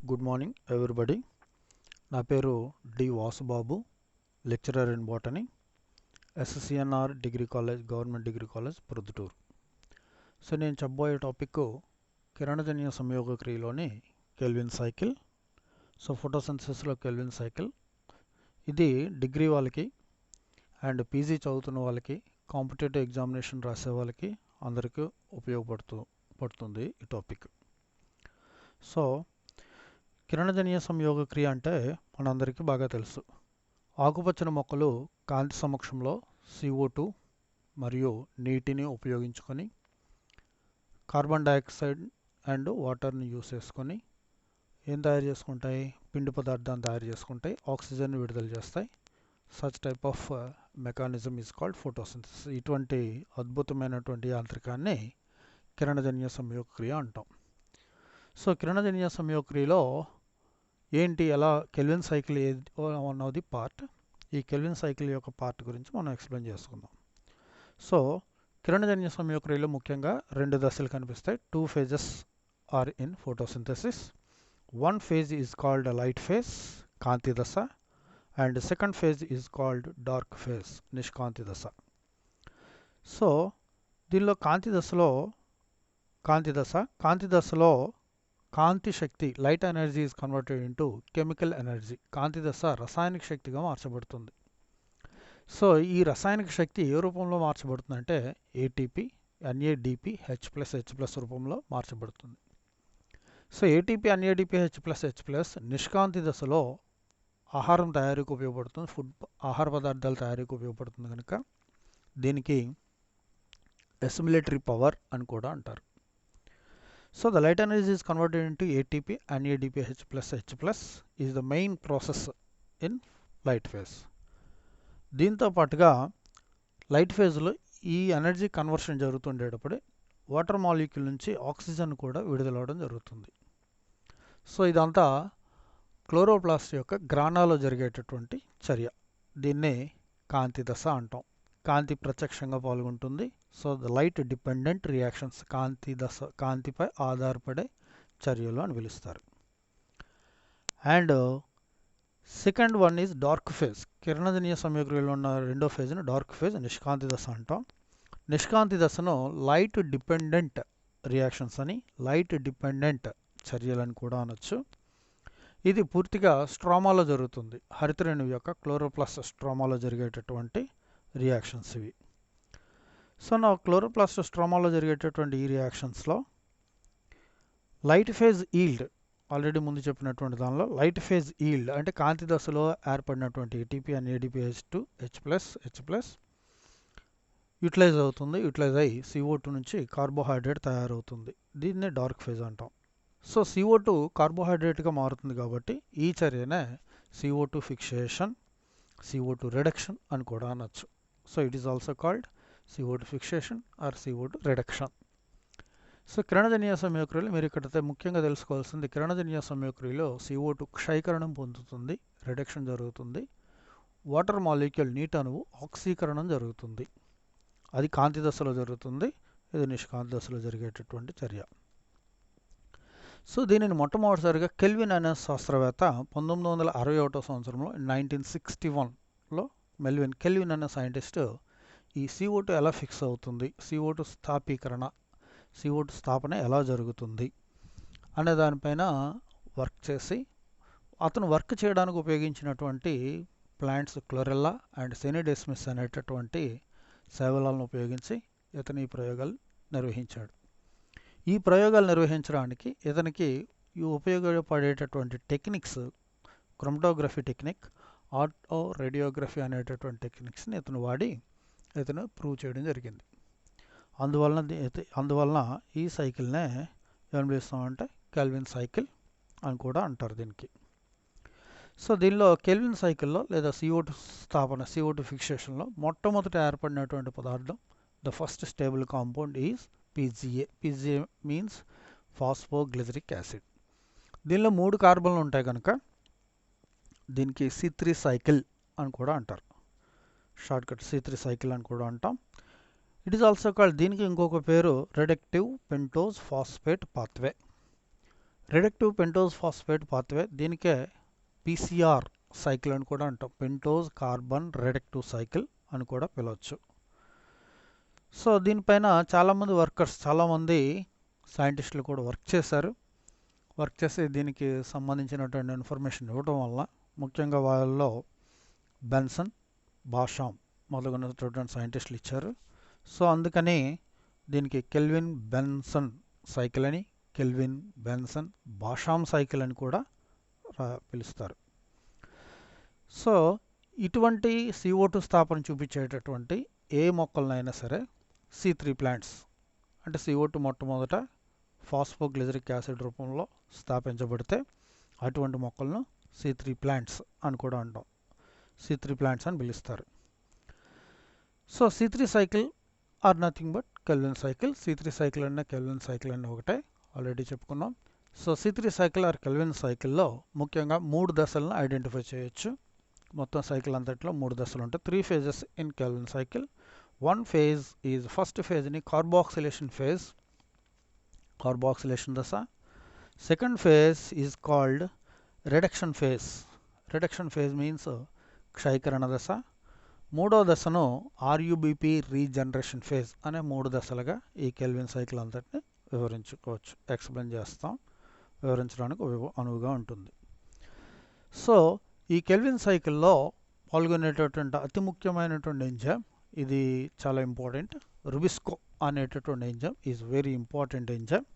Good morning, everybody. నా పేరు D Vasubabu, lecturer in botany, SCNR degree college, government degree college, Proddatur. So నేను చెప్పబోయే topic కిరణజన్య సంయోగ క్రియలోని కెల్విన్ సైకిల్. సో ఫోటోసింథసిస్లో కెల్విన్ సైకిల్ ఇది డిగ్రీ వాళ్ళకి అండ్ పీజీ చదువుతున్న వాళ్ళకి, కాంపిటేటివ్ ఎగ్జామినేషన్ రాసే వాళ్ళకి అందరికీ ఉపయోగపడుతుంది ఈ టాపిక్. సో కిరణజన్య సంయోగ క్రియ అంటే మనందరికీ బాగా తెలుసు. ఆకుపచ్చని మొక్కలు కాంతి సమక్షంలో CO2 మరియు నీటిని ఉపయోగించుకొని కార్బన్ డైఆక్సైడ్ అండ్ వాటర్ని యూస్ చేసుకొని ఏం తయారు చేసుకుంటాయి? పిండి పదార్థాన్ని తయారు చేసుకుంటాయి, ఆక్సిజన్ విడుదల చేస్తాయి. Such type of mechanism is called photosynthesis. ఇటువంటి అద్భుతమైనటువంటి యాంత్రికాన్ని కిరణజన్య సంయోగ క్రియ అంటాం. సో కిరణజన్య సంయోగ క్రియలో ఏంటి, ఎలా kelvin cycle one of the part. ఈ కెల్విన్ సైకిల్ యొక్క పార్ట్ గురించి మనం ఎక్స్ప్లెయిన్ చేసుకుందాం. సో కిరణజన్య సంయోగ క్రియలో ముఖ్యంగా రెండు దశలు కనిపిస్తాయి. 2 phases are in photosynthesis. 1 phase is called light phase, కాంతి దశ, and second phase is called dark phase, నిష్కాంతి దశ. సో దీనిలో కాంతి దశలో కాంతి శక్తి, light energy is converted into chemical energy. కాంతి దశ రసాయనిక శక్తిగా మార్చబడుతుంది. సో ఈ రసాయనిక శక్తి ఏ రూపంలో మార్చబడుతుందంటే ఏటీపీ, NADP, H+H+ రూపంలో మార్చబడుతుంది. సో ఏటీపీ, NADP, H+H+ నిష్కాంతి దశలో ఆహారం తయారీకి ఉపయోగపడుతుంది, ఆహార పదార్థాల తయారీకి ఉపయోగపడుతుంది కనుక దీనికి అసిమిలేటరీ పవర్ అని కూడా అంటారు. So the light energy is converted into ATP, NADP, H+H+ is the main process in light phase. దీంతో పాటుగా లైట్ ఫేజ్లో ఈ ఎనర్జీ కన్వర్షన్ జరుగుతుండేటప్పుడే వాటర్ మాలిక్యూల్ నుంచి ఆక్సిజన్ కూడా విడుదలవడం జరుగుతుంది. సో ఇదంతా క్లోరోప్లాస్ట్ యొక్క గ్రానాలో జరిగేటటువంటి చర్య. దీన్నే కాంతి దశ అంటాం. కాంతి ప్రత్యక్షంగా పాల్గొంటుంది. So the light dependent reactions, కాంతిపై ఆధారపడే చర్యలు అని పిలుస్తారు. And second one is dark phase. కిరణజన్య సంయోగక్రియలో ఉన్న రెండో ఫేజ్ను డార్క్ ఫేజ్, నిష్కాంతి దశ అంటాం. నిష్కాంతి దశను లైట్ డిపెండెంట్ రియాక్షన్స్ అని, లైట్ డిపెండెంట్ చర్యలని కూడా అనొచ్చు. ఇది పూర్తిగా స్ట్రోమాలో జరుగుతుంది. హరితరేణువు యొక్క క్లోరోప్లాస్ట్ స్ట్రోమాలో జరిగేటటువంటి రియాక్షన్స్ ఇవి. సో నా క్లోరోప్లాస్ట్ స్ట్రోమాలో జరిగేటటువంటి ఈ రియాక్షన్స్లో లైట్ ఫేజ్ ఈల్డ్, ఆల్రెడీ ముందు చెప్పినటువంటి దానిలో లైట్ ఫేజ్ ఈల్డ్ అంటే కాంతి దశలో ఏర్పడినటువంటి ఏటీపీ, NADP, H+H+ యూటిలైజ్ అవుతుంది. యూటిలైజ్ అయ్యి CO2 నుంచి కార్బోహైడ్రేట్ తయారవుతుంది. దీన్నే డార్క్ ఫేజ్ అంటాం. సో CO2 కార్బోహైడ్రేట్గా మారుతుంది కాబట్టి ఈ చర్యనే CO2 ఫిక్సేషన్, CO2 రిడక్షన్ అని కూడా అనొచ్చు. So it is also called CO2 fixation or CO2 reduction. So కిరణజన్య సంయోగక్రియలో మీరు ఇక్కడ ముఖ్యంగా తెలుసుకోవాల్సింది, కిరణజన్య సంయోగక్రియలో CO2 క్షయకరణం పొందుతుంది, రిడక్షన్ జరుగుతుంది. వాటర్ మాలిక్యూల్, నీటి అణువు ఆక్సీకరణం జరుగుతుంది. అది కాంతి దశలో జరుగుతుంది. ఇది నిష్కాంతి దశలో జరిగేటటువంటి చర్య. సో దీనిని మొట్టమొదటిసారిగా కెల్విన్ అనే శాస్త్రవేత్త 1961 సంవత్సరంలో 1961లో కెల్విన్ అనే సైంటిస్ట్ ఈ CO2 ఎలా ఫిక్స్ అవుతుంది, CO2 స్థాపన ఎలా జరుగుతుంది అనే దానిపైన వర్క్ చేసి, అతను వర్క్ చేయడానికి ఉపయోగించినటువంటి ప్లాంట్స్ క్లోరెల్లా అండ్ సెనిడెస్మిస్ అనేటటువంటి సేవలను ఉపయోగించి ఇతను ఈ ప్రయోగాలు నిర్వహించాడు. ఈ ప్రయోగాలు నిర్వహించడానికి ఇతనికి ఉపయోగపడేటటువంటి techniques, chromatography technique, auto radiography అనేటటువంటి టెక్నిక్స్ని ఇతను వాడి ఇతను ప్రూవ్ చేయడం జరిగింది. అందువలన ఈ సైకిల్నే ఏం పిలుస్తామంటే కెల్విన్ సైకిల్ అని కూడా అంటారు దీనికి. సో దీనిలో కెల్విన్ సైకిల్లో లేదా CO2 స్థాపన, CO2 ఫిక్సేషన్లో మొట్టమొదట ఏర్పడినటువంటి పదార్థం, the first stable compound is PGA. PGA means phosphoglyceric acid. దీనిలో 3 కార్బన్లు ఉంటాయి కనుక దీనికి C3 సైకిల్ అని కూడా అంటారు. షార్ట్కట్ C3 సైకిల్ అని కూడా అంటాం. ఇట్ ఈస్ ఆల్సో కాల్డ్, దీనికి ఇంకొక పేరు reductive pentose phosphate pathway. Reductive pentose phosphate pathway, దీనికే పీసీఆర్ సైకిల్ అని కూడా అంటాం. పెంటోజ్ కార్బన్ రిడక్టివ్ సైకిల్ అని కూడా పిలవచ్చు. సో దీనిపైన చాలామంది వర్కర్స్, చాలామంది సైంటిస్టులు కూడా వర్క్ చేసి దీనికి సంబంధించినటువంటి ఇన్ఫర్మేషన్ ఇవ్వడం వల్ల, ముఖ్యంగా వాళ్ళలో బెన్సన్, బాషామ్ మొదలగునటువంటి సైంటిస్టులు ఇచ్చారు. సో అందుకని దీనికి కెల్విన్ బెన్సన్ సైకిల్ అని, కెల్విన్ బెన్సన్ బాషామ్ సైకిల్ అని కూడా పిలుస్తారు. సో ఇటువంటి CO2 స్థాపన చూపించేటటువంటి ఏ మొక్కలనైనా సరే C3 ప్లాంట్స్, అంటే CO2 మొట్టమొదట ఫాస్ఫోగ్లిజరిక్ యాసిడ్ రూపంలో స్థాపించబడితే అటువంటి మొక్కలను C3 ప్లాంట్స్ అని కూడా అంటాం. C3 ప్లాంట్స్ అని పిలుస్తారు. So C3 cycle or nothing but Calvin cycle. C3 cycle అన్న కెల్విన్ సైకిల్ అన్న ఒకటే, ఆల్రెడీ చెప్పుకున్నాం. So C3 cycle are kelvin సైకిల్లో ముఖ్యంగా 3 దశలను ఐడెంటిఫై చేయొచ్చు. మొత్తం సైకిల్ అంతట్లో 3 దశలు ఉంటాయి. 3 phases in Kelvin cycle. 1 phase is first ఫేజ్ని కార్బాక్సిలేషన్ ఫేజ్, కార్బాక్సిలేషన్ దశ. Second phase is called reduction phase. Reduction phase means క్షయీకరణ దశ. మూడో దశను RUBP రీజనరేషన్ ఫేజ్ అనే 3 దశలుగా ఈ కెల్విన్ సైకిల్ అంతటిని వివరించుకోవచ్చు. ఎక్స్ప్లెయిన్ చేస్తాం, వివరించడానికి అనువుగా ఉంటుంది. సో ఈ కెల్విన్ సైకిల్లో పాల్గొనేటటువంటి అతి ముఖ్యమైనటువంటి ఎంజైమ్, ఇది చాలా ఇంపార్టెంట్. రుబిస్కో అనేటటువంటి enzyme is very important enzyme.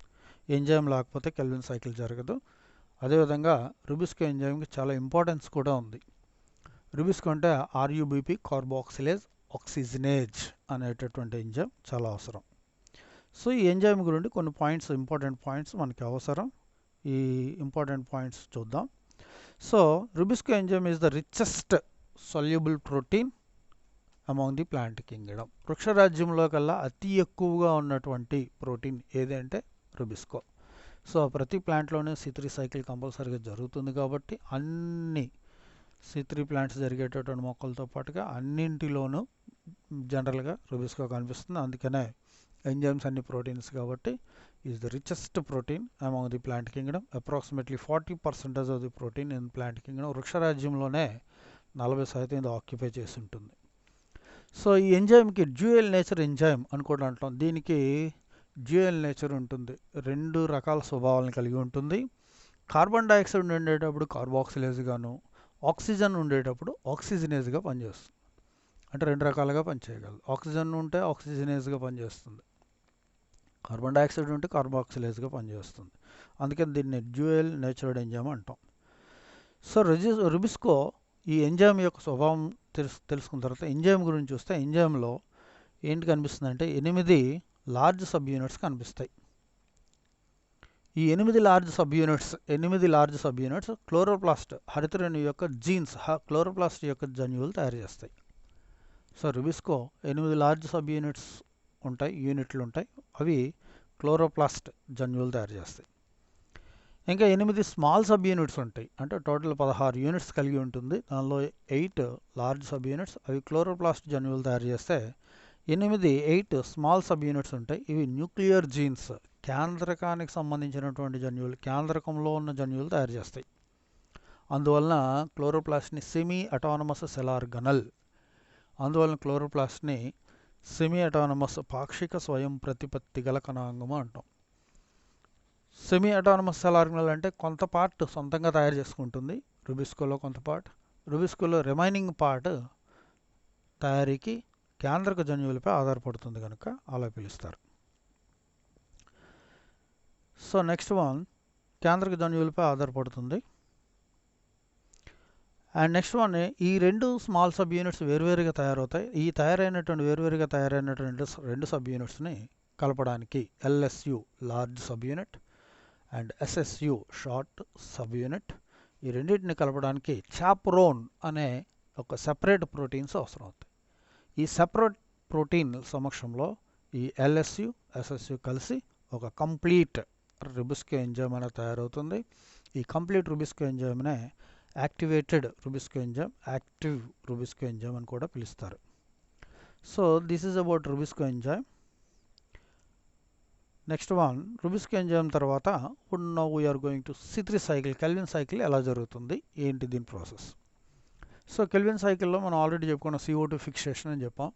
Enzyme లేకపోతే కెల్విన్ సైకిల్ జరగదు. అదేవిధంగా రుబిస్కో ఎంజైమ్కి చాలా ఇంపార్టెన్స్ కూడా ఉంది. రుబిస్కో అంటే RUBP కార్బాక్సిలేజ్ ఆక్సిజనేజ్ అనేటటువంటి ఎంజైమ్ చాలా అవసరం. సో ఈ ఎంజైమ్ గురించి కొన్ని పాయింట్స్, ఇంపార్టెంట్ పాయింట్స్ మనకి అవసరం. ఈ ఇంపార్టెంట్ పాయింట్స్ చూద్దాం. So rubisco enzyme is the richest soluble protein among the plant kingdom. వృక్షరాజ్యంలో కల్లా అతి ఎక్కువగా ఉన్నటువంటి ప్రోటీన్ ఏది అంటే రుబిస్కో. సో ప్రతి ప్లాంట్లోనే C3 సైకిల్ కంపల్సరీగా జరుగుతుంది కాబట్టి అన్ని C3 ప్లాంట్స్ జరిగేటటువంటి మొక్కలతో పాటుగా అన్నింటిలోనూ జనరల్గా రుబిస్కో కనిపిస్తుంది. అందుకనే ఎంజైమ్స్ అన్ని ప్రోటీన్స్ కాబట్టి is the richest protein among the plant kingdom. Approximately 40% of the protein in plant kingdom. వృక్షరాజ్యంలోనే 40% ఇది ఆక్యుపై చేసి ఉంటుంది. సో ఈ ఎంజైమ్కి డ్యూయల్ నేచర్ ఎంజైమ్ అని కూడా అంటాం. దీనికి డ్యూయల్ నేచర్ ఉంటుంది, 2 రకాల స్వభావాలను కలిగి ఉంటుంది. కార్బన్ డైఆక్సైడ్ ఉండేటప్పుడు కార్బాక్సిలేజ్గాను, ఆక్సిజన్ ఉండేటప్పుడు ఆక్సిజనేజ్గా పనిచేస్తుంది. అంటే 2 రకాలుగా పనిచేయగలదు. ఆక్సిజన్ ఉంటే ఆక్సిజనేజ్గా పనిచేస్తుంది, కార్బన్ డైఆక్సైడ్ ఉంటే కార్బాక్సిలేజ్గా పనిచేస్తుంది. అందుకని దీన్ని డ్యూయల్ నేచర్డ్ ఎంజైమ్ అంటాం. సో రుబిస్కో ఈ ఎంజైమ్ యొక్క స్వభావం తెలుసుకున్న తర్వాత ఎంజైమ్ గురించి చూస్తే, ఎంజైమ్లో ఏంటి కనిపిస్తుంది అంటే 8 లార్జ్ సబ్ యూనిట్స్ కనిపిస్తాయి. ఈ 8 లార్జ్ సబ్ యూనిట్స్ క్లోరోప్లాస్ట్, హరితరేణు యొక్క జీన్స్, క్లోరోప్లాస్ట్ యొక్క జన్యువులు తయారు చేస్తాయి. సో రుబిస్కో 8 లార్జ్ సబ్ యూనిట్లు ఉంటాయి. అవి క్లోరోప్లాస్ట్ జన్యువులు తయారు చేస్తాయి. ఇంకా 8 స్మాల్ సబ్ యూనిట్స్ ఉంటాయి, అంటే టోటల్ 16 యూనిట్స్ కలిగి ఉంటుంది. దానిలో 8 లార్జ్ సబ్ యూనిట్స్, అవి క్లోరోప్లాస్ట్ జన్యువులు తయారు చేస్తే 8 స్మాల్ సబ్ యూనిట్స్ ఉంటాయి. ఇవి న్యూక్లియర్ జీన్స్, కేంద్రకానికి సంబంధించినటువంటి జన్యువులు, కేంద్రకంలో ఉన్న జన్యువులు తయారు చేస్తాయి. అందువలన క్లోరోప్లాస్ట్ని సెమీ అటానమస్ సెల్ ఆర్గనల్, అందువలన క్లోరోప్లాస్ట్ని సెమీ అటానమస్ పాక్షిక స్వయం ప్రతిపత్తి గల కణాంగము అంటాం. సెమీ అటానమస్ సెల్ ఆర్గనల్ అంటే కొంత పార్ట్ సొంతంగా తయారు చేసుకుంటుంది, రుబిస్కోలో కొంత పార్ట్. రుబిస్కోలో రిమైనింగ్ పార్ట్ తయారీకి కేంద్రక జన్యువులపై ఆధారపడుతుంది కనుక అలా పిలుస్తారు. సో నెక్స్ట్ వన్, కేంద్రక జన్యువులపై ఆధారపడుతుంది. అండ్ నెక్స్ట్ వన్, ఈ 2 స్మాల్ సబ్ యూనిట్స్ వేరువేరుగా తయారవుతాయి. ఈ వేరువేరుగా తయారైనటువంటి 2 సబ్ యూనిట్స్ని కలపడానికి LSU large sub unit and SSU short sub unit, ఈ రెండింటిని కలపడానికి చాప్రోన్ అనే ఒక సెపరేట్ ప్రోటీన్స్ అవసరం అవుతాయి. ఈ సెపరేట్ ప్రోటీన్ సమక్షంలో ఈ LSU, SSU కలిసి ఒక కంప్లీట్ రుబిస్కో ఎంజైమ్ అనేది తయారవుతుంది. ఈ కంప్లీట్ రుబిస్కో ఎంజైమ్నే activated rubisco enzyme, active rubisco enzyme అని కూడా పిలుస్తారు. So this is about rubisco enzyme. Next one rubisco enzyme తర్వాత ఇప్పుడు now we are going to C3 cycle Kelvin cycle ఎలా జరుగుతుంది ఏంటి దీని ప్రాసెస్. సో కెల్విన్ సైకిల్లో మనం ఆల్రెడీ చెప్పుకున్న CO2 ఫిక్సేషన్ అని చెప్పాం.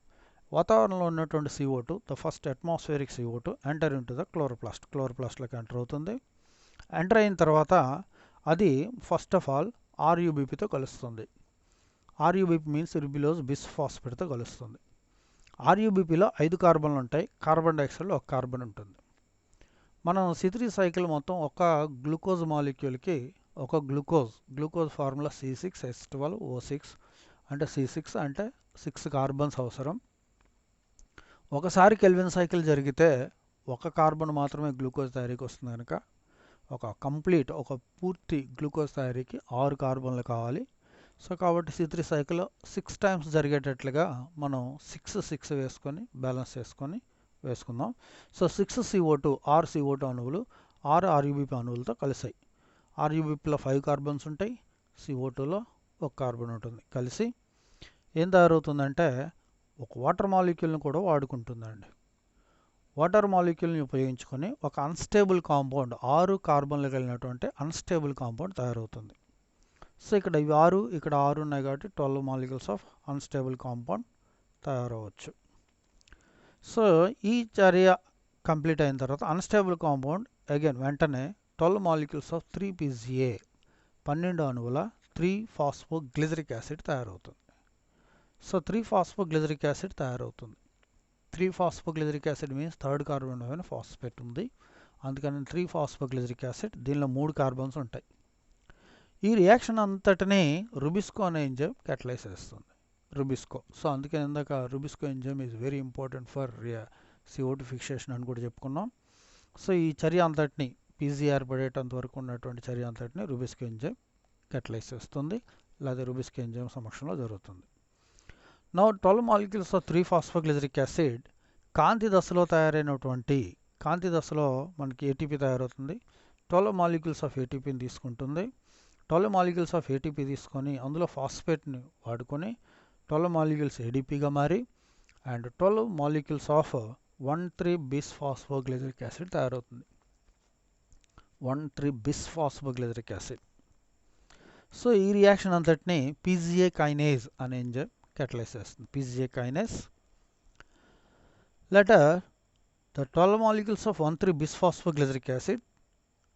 వాతావరణంలో ఉన్నటువంటి CO2 the first atmospheric CO2 enter into the క్లోరోప్లాస్ట్లోకి ఎంటర్ అవుతుంది. ఎంటర్ అయిన తర్వాత అది ఫస్ట్ ఆఫ్ ఆల్ RUBPతో కలుస్తుంది. RUBP మీన్స్ రిబులోజ్ బిస్ఫాస్ఫేట్తో కలుస్తుంది. RUBPలో 5 కార్బన్లు ఉంటాయి. కార్బన్ డైఆక్సైడ్లో ఒక కార్బన్ ఉంటుంది. మనం C3 సైకిల్ మొత్తం ఒక గ్లూకోజ్ మాలిక్యూల్కి ఒక గ్లూకోజ్ ఫార్ములా C6H12O6 అంటే C6 అంటే 6 కార్బన్స్ అవసరం. ఒకసారి కెల్విన్ సైకిల్ జరిగితే ఒక కార్బన్ మాత్రమే గ్లూకోజ్ తయారీకి వస్తుంది కనుక ఒక పూర్తి గ్లూకోజ్ తయారీకి 6 కార్బన్లు కావాలి. సో కాబట్టి C3 సైకిల్ 6 టైమ్స్ జరిగేటట్లుగా మనం 6 వేసుకొని బ్యాలెన్స్ చేసుకొని వేసుకుందాం. సో 6 CO2 6 CO2 అణువులు 6 RUBP అణువులతో కలిసాయి. RUBPలో 5 కార్బన్స్ ఉంటాయి, CO2లో ఒక కార్బన్ ఉంటుంది. కలిసి ఏం తయారవుతుందంటే ఒక వాటర్ మాలిక్యూల్ని కూడా వాడుకుంటుందండి. వాటర్ మాలిక్యూల్ని ఉపయోగించుకొని ఒక అన్స్టేబుల్ కాంపౌండ్ 6 కార్బన్లు కలిగినటువంటి అన్స్టేబుల్ కాంపౌండ్ తయారవుతుంది. సో ఇక్కడ ఇవి 6 ఇక్కడ 6 ఉన్నాయి కాబట్టి 12 మాలిక్యూల్స్ ఆఫ్ అన్స్టేబుల్ కాంపౌండ్ తయారవచ్చు. సో ఈ చర్య కంప్లీట్ అయిన తర్వాత అన్స్టేబుల్ కాంపౌండ్ అగైన్ వెంటనే 12 మాలిక్యూల్స్ ఆఫ్ 3PGA 12 అణువుల 3-ఫాస్ఫోగ్లిజరిక్ యాసిడ్ తయారవుతుంది. సో 3-ఫాస్ఫోగ్లిజరిక్ యాసిడ్ తయారవుతుంది. 3-ఫాస్ఫోగ్లిజరిక్ యాసిడ్ మీన్స్ థర్డ్ కార్బన్ పైన ఫాస్ఫేట్ ఉంది, అందుకని 3-ఫాస్ఫోగ్లిజరిక్ యాసిడ్. దీనిలో 3 కార్బన్స్ ఉంటాయి. ఈ రియాక్షన్ అంతటినీ రుబిస్కో అనే ఎంజైమ్ క్యాటలైజ్ చేస్తుంది. రుబిస్కో. సో అందుకే ఇందాక rubisco enzyme is very important for CO2 fixation అని కూడా చెప్పుకున్నాం. సో ఈ చర్య అంతటిని PGR పడేటంత వరకు ఉన్నటువంటి చర్య అంతటిని రుబిస్కో ఎంజైమ్ క్యాటలైజ్ చేస్తుంది, లేదా రుబిస్కో ఎంజైమ్ సమక్షంలో జరుగుతుంది. నౌ 12 మాలిక్యూల్స్ ఆఫ్ 3-ఫాస్ఫోగ్లిజరిక్ యాసిడ్ కాంతి దశలో కాంతి దశలో మనకి ATP తయారవుతుంది. 12 మాలిక్యూల్స్ ఆఫ్ ATPని తీసుకుంటుంది. 12 మాలిక్యూల్స్ ఆఫ్ ATP తీసుకొని అందులో ఫాస్ఫేట్ని వాడుకొని 12 మాలిక్యూల్స్ ADPగా మారి and 12 molecules of one three bisphosphoglyceric acid తయారవుతుంది. One three bisphosphoglyceric acid. సో ఈ రియాక్షన్ అంతటిని PGA కైనేజ్ అనే ఎంజైమ్ క్యాటలైజ్ చేస్తుంది. PGA kinase. Later the 12 molecules of one three bisphosphoglyceric acid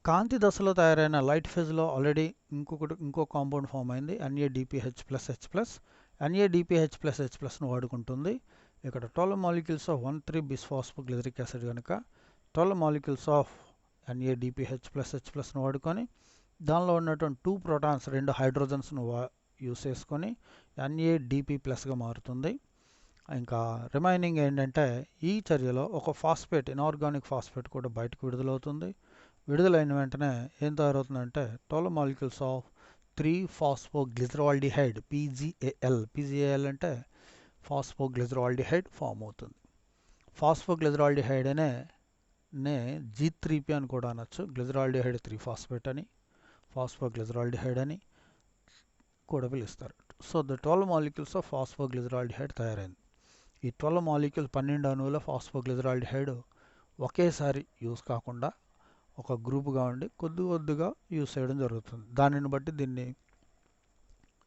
కాంతి దశలో తయారైన లైట్ ఫేజ్లో ఆల్రెడీ ఇంకో కాంపౌండ్ ఫామ్ అయింది, NADPH+H+. NADPH+H+ను వాడుకుంటుంది. ఇక్కడ 12 మాలిక్యూల్స్ ఆఫ్ 1,3-బిస్ఫాస్ఫోగ్లిజరిక్ యాసిడ్ కనుక 12 మాలిక్యూల్స్ ఆఫ్ NADPH+H+ను వాడుకొని దానిలో ఉన్నటువంటి 2 ప్రోటాన్స్ 2 హైడ్రోజన్స్ను యూస్ చేసుకొని NADP+గా మారుతుంది. ఇంకా రిమైనింగ్ ఏంటంటే ఈ చర్యలో ఒక ఫాస్ఫేట్ ఇనార్గానిక్ ఫాస్ఫేట్ కూడా బయటకు విడుదలవుతుంది. విడుదలైన వెంటనే ఏం తయారవుతుందంటే 12 మాలిక్యూల్స్ ఆఫ్ 3-ఫాస్ఫోగ్లిజరాల్డిహైడ్ PGAL అంటే ఫాస్ఫోగ్లిజరాల్డిహైడ్ ఫామ్ అవుతుంది. ఫాస్ఫోగ్లిజరాల్డిహైడ్ అనే G3P అని కూడా అనొచ్చు. గ్లిజరాల్డిహైడ్ 3-ఫాస్ఫేట్ అని, ఫాస్ఫోగ్లిజరాల్డిహైడ్ అని కూడా పిలుస్తారు. సో ద 12 మాలిక్యూల్స్ ఆఫ్ ఫాస్ఫోగ్లిజరాల్డిహైడ్ తయారైంది. ఈ 12 మాలిక్యూల్ 12 అణువుల ఫాస్ఫోగ్లిజరాల్డిహైడ్ ఒకేసారి యూస్ కాకుండా ఒక గ్రూప్గా ఉండి కొద్దిగా యూస్ చేయడం జరుగుతుంది. దానిని బట్టి దీన్ని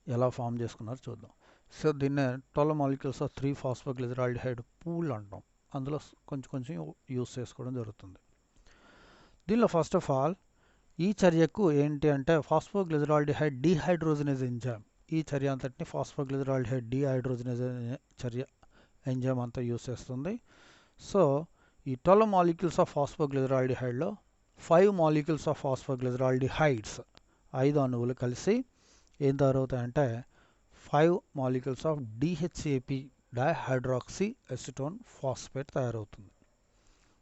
ఎలా ఫామ్ చేసుకున్నారో చూద్దాం. సో దీన్నే 12 మాలిక్యూల్స్ ఆఫ్ 3-ఫాస్ఫోగ్లిజరాల్డిహైడ్ పూల్ అంటాం. అందులో కొంచెం యూస్ చేసుకోవడం జరుగుతుంది. దీనిలో ఫస్ట్ ఆఫ్ ఆల్ ఈ చర్యకు ఏంటి అంటే ఫాస్ఫోగ్లిజరాల్డిహైడ్ డీహైడ్రోజనేజ్ ఎంజైమ్, ఈ చర్య అంతటిని ఫాస్ఫోగ్లిజరాల్డిహైడ్ డీహైడ్రోజనేజ్ చర్య ఎంజైమ్ అంతా యూస్ చేస్తుంది. సో ఈ 12 మాలిక్యూల్స్ ఆఫ్ ఫాస్ఫోగ్లిజరాల్డిహైడ్లో 5 మాలిక్యూల్స్ ఆఫ్ ఫాస్ఫోగ్లిజరాల్డిహైడ్స్ 5 అణువులు కలిసి ఏం తయారవుతాయంటే 5 molecules of DHAP dihydroxy acetone phosphate తయారవుతుంది.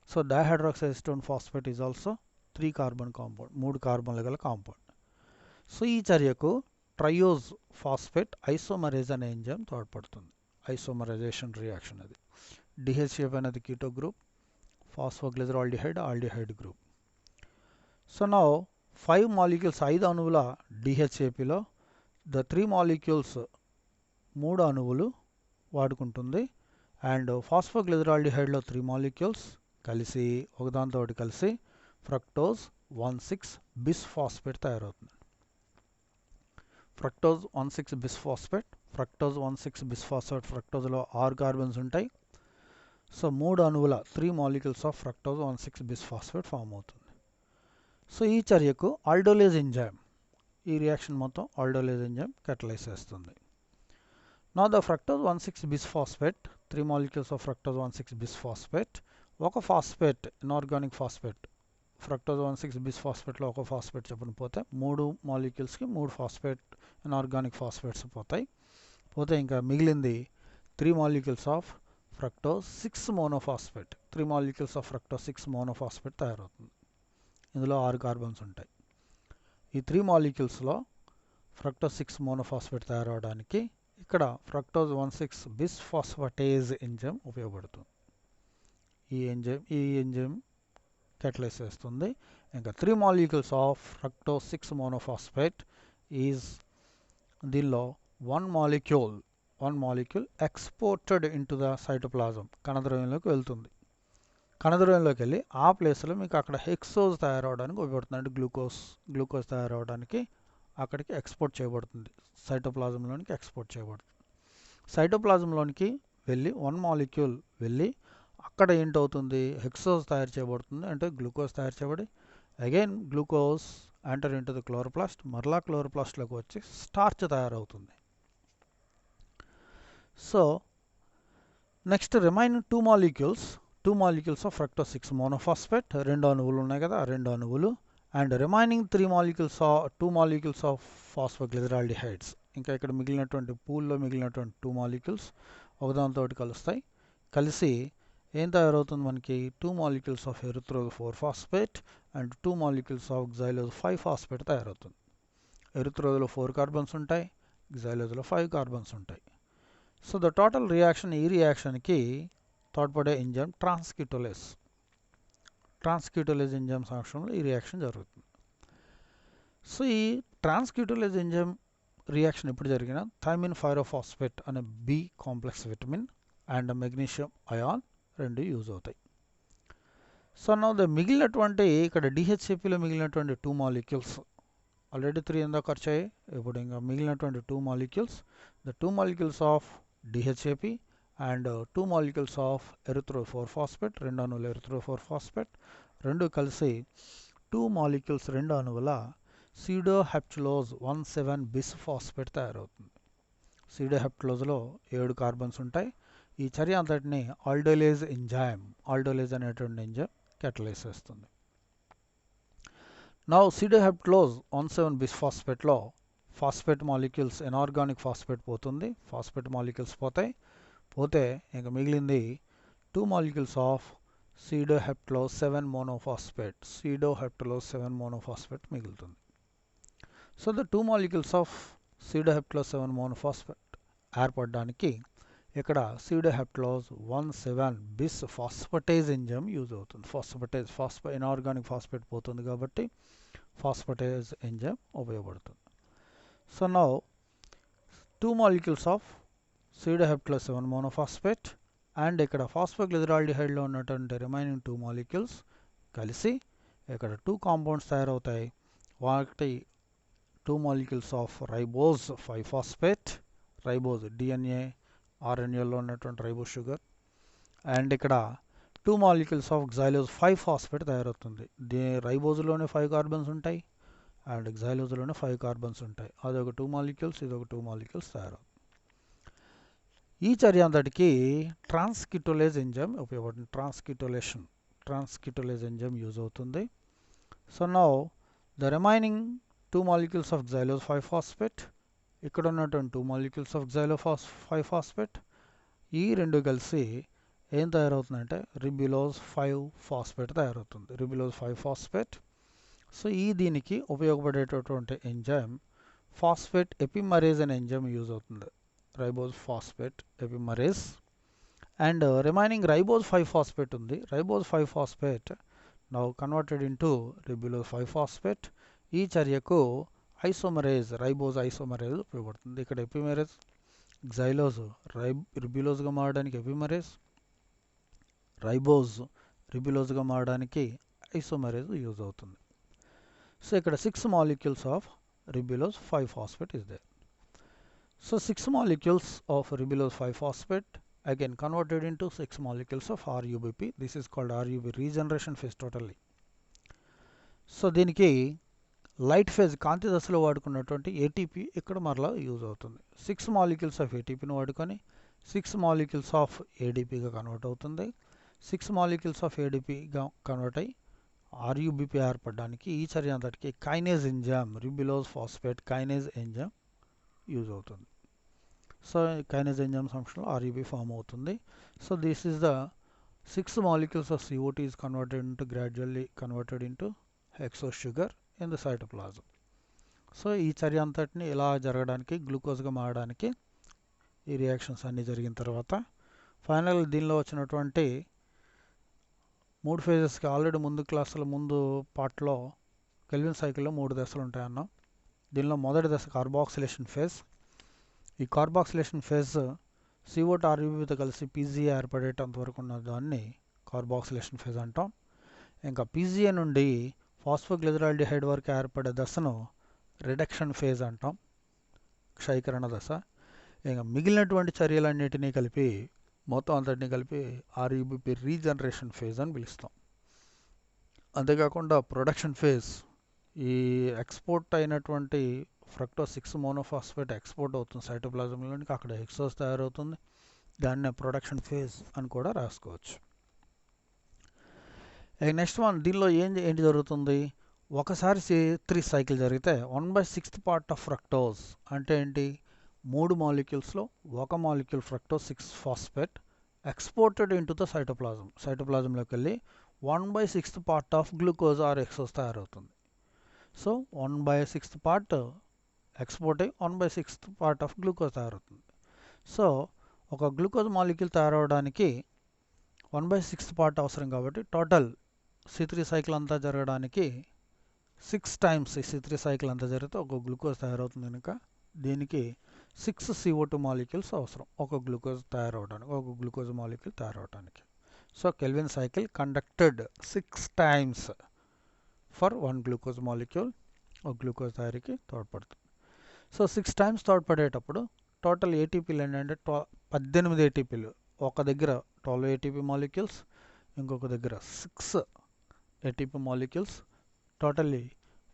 So dihydroxy acetone phosphate is also 3 carbon compound, 3 కార్బన్లు గల కాంపౌండ్. సో ఈ చర్యకు ట్రయోజ్ ఫాస్ఫేట్ ఐసోమరేజ్ అనే ఎంజైమ్ తోడ్పడుతుంది. ఐసోమరైజేషన్ రియాక్షన్ అది. DHAP అనేది keto group, phosphoglyceraldehyde aldehyde group. So now 5 molecules 5 అణువుల DHAPలో ద 3 మాలిక్యూల్స్ 3 అణువులు వాడుకుంటుంది. అండ్ ఫాస్ఫోగ్లిజరాల్డిహైడ్లో 3 మాలిక్యూల్స్ కలిసి ఒకదానితోటి కలిసి ఫ్రక్టోజ్ 1,6 బిస్ఫాస్ఫేట్ తయారవుతుంది. ఫ్రక్టోజ్ 1,6 బిస్ఫాస్ఫేట్, ఫ్రక్టోజ్ 1,6 బిస్ఫాస్ఫేట్, ఫ్రక్టోజ్లో 6 కార్బన్స్ ఉంటాయి. సో 3 అణువుల 3 molecules of fructose 1,6 bisphosphate form అవుతుంది. సో ఈ చర్యకు ఆల్డోలేజ్ ఎంజైమ్, ఈ రియాక్షన్ మొత్తం ఆల్డోలేజ్ ఎంజైమ్ catalyze చేస్తుంది. Now the fructose 1,6 bisphosphate, 3 molecules of fructose 1,6 bisphosphate, ఒక ఫాస్ఫేట్ ఇనార్గానిక్ ఫాస్ఫేట్, ఫ్రక్టోజ్ 1,6 బిస్ఫాస్ఫేట్లో ఒక ఫాస్ఫేట్ చొప్పున పోతే 3 మాలిక్యూల్స్కి 3 ఫాస్ఫేట్ ఇనార్గానిక్ ఫాస్ఫేట్స్ పోతే ఇంకా మిగిలింది 3 molecules of fructose 6 monophosphate, 3 molecules of fructose 6 monophosphate తయారవుతుంది. ఇందులో 6 కార్బన్స్ ఉంటాయి. ఈ 3 మాలిక్యూల్స్లో ఫ్రక్టోజ్ 6 మోనోఫాస్ఫేట్ తయారవడానికి ఇక్కడ ఫ్రక్టోజ్ 1,6 బిస్ఫాస్ఫటేజ్ ఎంజైమ్ ఉపయోగపడుతుంది. ఈ ఎంజైమ్ catalyze చేస్తుంది. ఇంకా 3 molecules of fructose 6 monophosphate is దీనిలో 1 molecule exported into the cytoplasm, కణద్రవ్యంలోకి వెళ్తుంది. కణద్రవ్యంలోకి వెళ్ళి ఆ ప్లేస్లో మీకు అక్కడ హెక్సోజ్ తయారవడానికి ఉపయోగపడుతుంది. అంటే గ్లూకోజ్ తయారవడానికి అక్కడికి ఎక్స్పోర్ట్ చేయబడుతుంది, సైటోప్లాజంలోనికి ఎక్స్పోర్ట్ చేయబడుతుంది. సైటోప్లాజంలోనికి వెళ్ళి 1 మాలిక్యూల్ వెళ్ళి అక్కడ ఏంటవుతుంది, హెక్సోజ్ తయారు చేయబడుతుంది. అంటే గ్లూకోజ్ తయారు చేయబడి again glucose enter into the chloroplast, మరలా క్లోరోప్లాస్ట్లోకి వచ్చి స్టార్చ్ తయారవుతుంది. So next remaining 2 molecules of fructose 6 monophosphate, 2 అణువులు ఉన్నాయి కదా, ఆ 2 అణువులు, అండ్ రిమైనింగ్ 2 మాలిక్యూల్స్ ఆఫ్ ఫాస్ఫోగ్లిజరాల్డిహైడ్స్, ఇంకా ఇక్కడ మిగిలినటువంటి పూల్లో మిగిలినటువంటి 2 మాలిక్యూల్స్ ఒకదానితో కలుస్తాయి. కలిసి ఏం తయారవుతుంది మనకి, 2 molecules of erythrose 4 phosphate and 2 molecules of xylose 5 phosphate తయారవుతుంది. ఎరిథ్రోజ్లో 4 కార్బన్స్ ఉంటాయి, గ్జైలోజ్లో 5 కార్బన్స్ ఉంటాయి. సో ద టోటల్ రియాక్షన్, ఈ రియాక్షన్కి తోడ్పడే ఎంజైమ్ ట్రాన్స్క్యూటోలేజ్ ఎంజైమ్ సమక్షంలో ఈ రియాక్షన్ జరుగుతుంది. సో ఈ ట్రాన్స్క్యూటోలేజ్ ఎంజైమ్ రియాక్షన్ ఎప్పుడు జరిగినా థైమిన్ పైరోఫాస్ఫేట్ అనే B complex vitamin and magnesium ion రెండు యూజ్ అవుతాయి. సో నౌ మిగిలినటువంటి ఇక్కడ డిహెచ్ఏపిలో మిగిలినటువంటి 2 మాలిక్యూల్స్, ఆల్రెడీ 3 ఎందాక వచ్చాయి, ఇప్పుడు ఇంకా మిగిలినటువంటి 2 molecules, the 2 molecules of DHAP and 2 molecules of erythrose 4 phosphate, 2 అణువుల ఎరిథ్రోజ్ 4 ఫాస్ఫేట్, రెండు కలిసి 2 మాలిక్యూల్స్ 2 అణువుల సీడోహెప్టులోజ్ 1,7 బిస్ఫాస్ఫేట్ తయారవుతుంది. సీడోహెప్టులోజ్లో 7 కార్బన్స్ ఉంటాయి. ఈ చర్య అంతటిని ఆల్డోలేజ్ అనేటువంటి ఎంజైమ్ catalyze చేస్తుంది. నౌ సీడోహెప్టులోజ్ 1,7 బిస్ఫాస్ఫేట్లో ఫాస్ఫేట్ మాలిక్యూల్స్, ఇనార్గానిక్ ఫాస్ఫేట్ పోతుంది, ఫాస్ఫేట్ మాలిక్యూల్స్ పోతే ఇంకా మిగిలింది 2 మాలిక్యూల్స్ ఆఫ్ సీడోహెప్టులోజ్ 7 మోనోఫాస్ఫేట్ మిగులుతుంది. So the 2 molecules of sedoheptulose 7 monophosphate ఏర్పడడానికి ఇక్కడ సీడోహెప్టులోజ్ 1,7 బిస్ఫాస్ఫటేజ్ ఎంజైమ్ యూజ్ అవుతుంది. ఇనార్గానిక్ ఫాస్ఫేట్ పోతుంది కాబట్టి ఫాస్ఫటేజ్ ఎంజైమ్ ఉపయోగపడుతుంది. So now 2 molecules of sedoheptulose 7 monophosphate and ఇక్కడ ఫాస్ఫోగ్లిజరాల్డిహైడ్లో ఉన్నటువంటి రిమైనింగ్ 2 మాలిక్యూల్స్ కలిసి ఇక్కడ 2 కాంపౌండ్స్ తయారవుతాయి. వాటి 2 molecules of ribose 5 phosphate, ribose DNA ఆర్ఎన్ఏలో ఉన్నటువంటి రైబోజ్ షుగర్, అండ్ ఇక్కడ 2 మాలిక్యూల్స్ ఆఫ్ గ్జైలోజ్ 5 ఫాస్ఫేట్ తయారవుతుంది. రైబోజ్లోనే 5 కార్బన్స్ ఉంటాయి అండ్ గ్జైలోజ్లోనే 5 కార్బన్స్ ఉంటాయి. అదొక 2 మాలిక్యూల్స్, ఇదొక 2 మాలిక్యూల్స్ తయారవుతుంది. ఈ చర్య అంతటికి ట్రాన్స్క్యూటోలేజ్ ఎంజైమ్ ఉపయోగపడుతుంది. ట్రాన్స్క్యూటోలేజ్ ఎంజైమ్ యూజ్ అవుతుంది. So now the remaining 2 molecules of xylose 5 phosphate, ఇక్కడ ఉన్నటువంటి 2 మాలిక్యూల్స్ ఆఫ్ గ్జైలో 5 ఫాస్ఫేట్, ఈ రెండు కలిసి ఏం తయారవుతుందంటే రిబ్యులోజ్ 5 ఫాస్ఫేట్ తయారవుతుంది. రిబ్యులోజ్ 5 ఫాస్ఫేట్. సో ఈ దీనికి ఉపయోగపడేటటువంటి ఎంజైమ్ ఫాస్ఫేట్ ఎపిమరేజ్ అనే ఎంజైమ్ యూజ్ అవుతుంది. Ribose phosphate epimerase and remaining ribose 5 phosphate ఉంది. Ribose 5 phosphate now converted into ribulose 5 phosphate. ఈ చర్యకు ఐసోమరేజ్, రైబోజ్ ఐసోమరేజ్ ఉపయోగపడుతుంది. ఇక్కడ ఎపిమరేజ్ గ్జైలోజ్ రిబ్యులోజ్గా మారడానికి ఎపిమరేజ్, రైబోజ్ రిబులోజ్గా మారడానికి ఐసోమరేజ్ యూజ్ అవుతుంది. సో ఇక్కడ 6 molecules of ribulose 5-phosphate is there. So 6 molecules of ribulose 5-phosphate again converted into 6 molecules of RUBP. This is called RUB regeneration phase totally. So దీనికి light phase కాంతి దశలో వాడుకున్నటువంటి ATP ఇక్కడ మరలా use అవుతుంది. 6 molecules of ఏటీపీని వాడుకొని 6 molecules ఆఫ్ ఏడీపీగా convert అవుతుంది. 6 molecules ఆఫ్ ఏడీపీగా కన్వర్ట్ అయ్యి ఆర్యూబీపీ ఏర్పడడానికి ఈ చర్య అంతటికి kinase enzyme ribulose phosphate kinase enzyme use అవుతుంది. సో కైనేజ్ ఎంజైమ్ ఫంక్షన్లో ఆర్యూబీ ఫామ్ అవుతుంది. So this is the 6 molecules of CO2 is gradually converted into hexose sugar in the cytoplasm. So ఈ చర్య అంతటిని ఇలా జరగడానికి గ్లూకోజ్గా మారడానికి ఈ రియాక్షన్స్ అన్నీ జరిగిన తర్వాత ఫైనల్ దీనిలో వచ్చినటువంటి 3 ఫేజెస్కి ఆల్రెడీ ముందు క్లాసుల ముందు పార్ట్లో కెల్విన్ సైకిల్లో 3 దశలు ఉంటాయన్నాం. దీనిలో మొదటి దశ కార్బాక్సిలేషన్ ఫేజ్. ఈ కార్బాక్సిలేషన్ ఫేజ్ CO2 RUBతో కలిసి PGA ఏర్పడేటంత వరకు ఉన్న దాన్ని కార్బాక్సిలేషన్ ఫేజ్ అంటాం. ఇంకా PGA నుండి ఫాస్ఫోగ్లిజరాల్డిహైడ్ వరకు ఏర్పడే దశను రిడక్షన్ ఫేజ్ అంటాం, క్షయీకరణ దశ. ఇంకా మిగిలినటువంటి చర్యలన్నిటినీ కలిపి మొత్తం అంతటిని కలిపి RUBP రీజనరేషన్ ఫేజ్ అని పిలుస్తాం. అంతేకాకుండా ప్రొడక్షన్ ఫేజ్, ఈ ఎక్స్పోర్ట్ అయినటువంటి ఫ్రక్టోస్ 6 మోనోఫాస్ఫేట్ ఎక్స్పోర్ట్ అవుతుంది సైటోప్లాజంలోనికి, అక్కడ హెక్సోస్ తయారవుతుంది. దాన్నే ప్రొడక్షన్ ఫేజ్ అని కూడా రాసుకోవచ్చు. నెక్స్ట్ వన్, దీనిలో ఏంటి జరుగుతుంది, ఒకసారి C3 సైకిల్ జరిగితే 1/6 పార్ట్ ఆఫ్ ఫ్రక్టోస్ అంటే ఏంటి, 3 మాలిక్యూల్స్లో 1 molecule fructose six phosphate exported into the cytoplasm, సైటోప్లాజంలోకి వెళ్ళి 1/6 part of glucose or hexose తయారవుతుంది. సో 1/6 పార్ట్ ఎక్స్పోర్ట్ అయ్యి 1/6 పార్ట్ ఆఫ్ గ్లూకోజ్ తయారవుతుంది. సో ఒక గ్లూకోజ్ మాలిక్యూల్ తయారవడానికి 1/6 పార్ట్ అవసరం కాబట్టి టోటల్ C3 సైకిల్ అంతా జరగడానికి 6 టైమ్స్ ఈ C3 సైకిల్ అంతా జరిగితే ఒక గ్లూకోజ్ తయారవుతుంది. కనుక దీనికి 6 CO2 మాలిక్యూల్స్ అవసరం ఒక గ్లూకోజ్ తయారవడానికి, ఒక గ్లూకోజ్ మాలిక్యూల్ తయారవడానికి. So Kelvin cycle conducted 6 times for 1 glucose molecule, ఒక గ్లూకోజ్ తయారీకి తోడ్పడుతుంది. సో 6 టైమ్స్ తోడ్పడేటప్పుడు టోటల్ ఏటీపీలు ఏంటంటే 18 ఏటీపీలు, ఒక దగ్గర 12 ఏటీపీ మాలిక్యూల్స్, ఇంకొక దగ్గర 6 ATP molecules, totally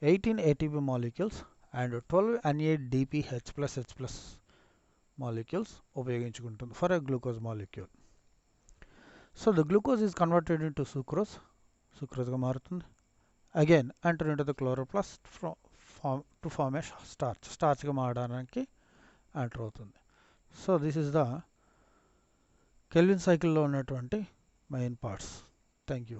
18 ATP molecules and 12 NADPH+H+ molecules ఉపయోగించుకుంటుంది for a glucose molecule. So the glucose is converted into సుక్రోజ్గా మారుతుంది. Again enter into the chloroplast to form a స్టార్చ్గా మారడానికి ఎంటర్ అవుతుంది. So this is the Kelvin సైకిల్లో ఉన్నటువంటి main parts. Thank you.